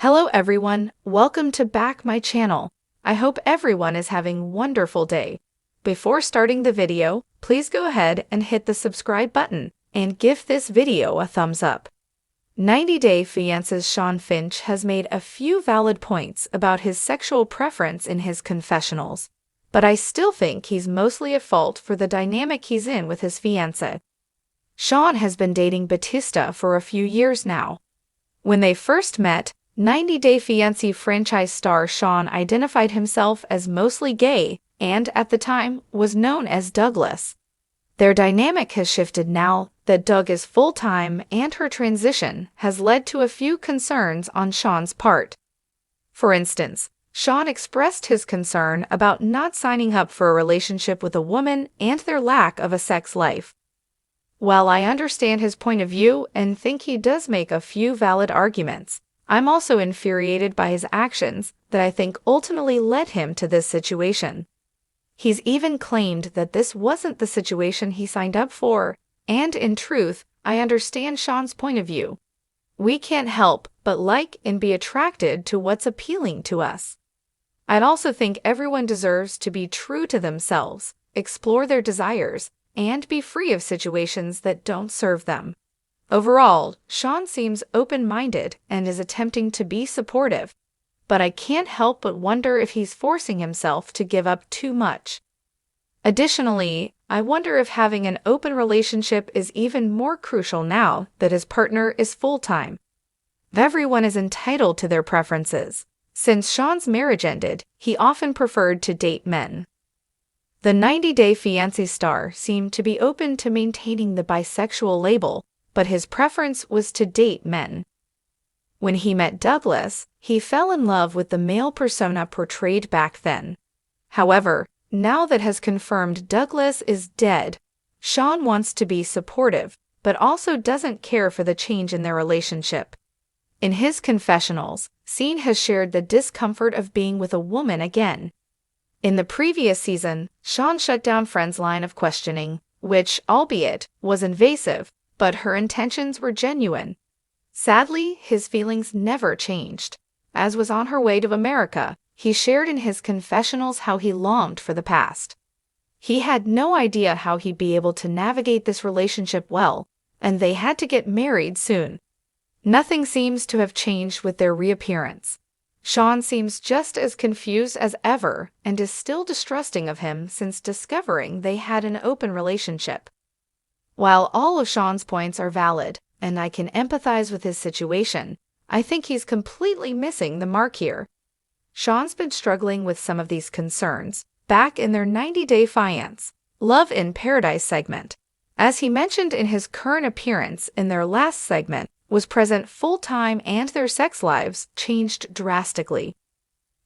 Hello everyone, welcome to back my channel. I hope everyone is having a wonderful day. Before starting the video, please go ahead and hit the subscribe button and give this video a thumbs up. 90 Day Fiance's Shawn Finch has made a few valid points about his sexual preference in his confessionals, but I still think he's mostly at fault for the dynamic he's in with his fiancé. Shawn has been dating Batista for a few years now. When they first met, 90 Day Fiancé franchise star Shawn identified himself as mostly gay and, at the time, was known as Douglas. Their dynamic has shifted now that Doug is full-time, and her transition has led to a few concerns on Shawn's part. For instance, Shawn expressed his concern about not signing up for a relationship with a woman and their lack of a sex life. While I understand his point of view and think he does make a few valid arguments, I'm also infuriated by his actions that I think ultimately led him to this situation. He's even claimed that this wasn't the situation he signed up for, and in truth, I understand Shawn's point of view. We can't help but like and be attracted to what's appealing to us. I'd also think everyone deserves to be true to themselves, explore their desires, and be free of situations that don't serve them. Overall, Shawn seems open-minded and is attempting to be supportive, but I can't help but wonder if he's forcing himself to give up too much. Additionally, I wonder if having an open relationship is even more crucial now that his partner is full-time. Everyone is entitled to their preferences. Since Shawn's marriage ended, he often preferred to date men. The 90 Day Fiancé star seemed to be open to maintaining the bisexual label, but his preference was to date men. When he met Douglas, he fell in love with the male persona portrayed back then. However, now that has confirmed Douglas is dead, Shawn wants to be supportive, but also doesn't care for the change in their relationship. In his confessionals, Shawn has shared the discomfort of being with a woman again. In the previous season, Shawn shut down Friend's line of questioning, which, albeit, was invasive, but her intentions were genuine. Sadly, his feelings never changed. As was on her way to America, he shared in his confessionals how he longed for the past. He had no idea how he'd be able to navigate this relationship well, and they had to get married soon. Nothing seems to have changed with their reappearance. Shawn seems just as confused as ever and is still distrusting of him since discovering they had an open relationship. While all of Shawn's points are valid, and I can empathize with his situation, I think he's completely missing the mark here. Shawn's been struggling with some of these concerns back in their 90 Day Fiancé Love in Paradise segment. As he mentioned in his current appearance in their last segment, was present full-time and their sex lives changed drastically.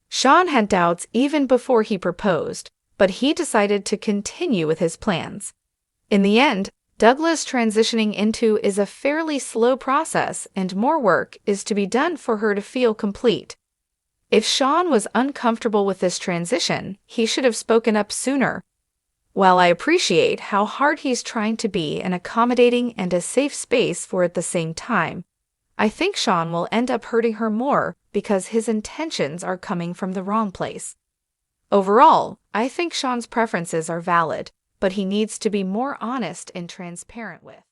Shawn had doubts even before he proposed, but he decided to continue with his plans. In the end, Douglas transitioning into is a fairly slow process, and more work is to be done for her to feel complete. If Shawn was uncomfortable with this transition, he should have spoken up sooner. While I appreciate how hard he's trying to be an accommodating and a safe space for at the same time, I think Shawn will end up hurting her more because his intentions are coming from the wrong place. Overall, I think Shawn's preferences are valid, but he needs to be more honest and transparent with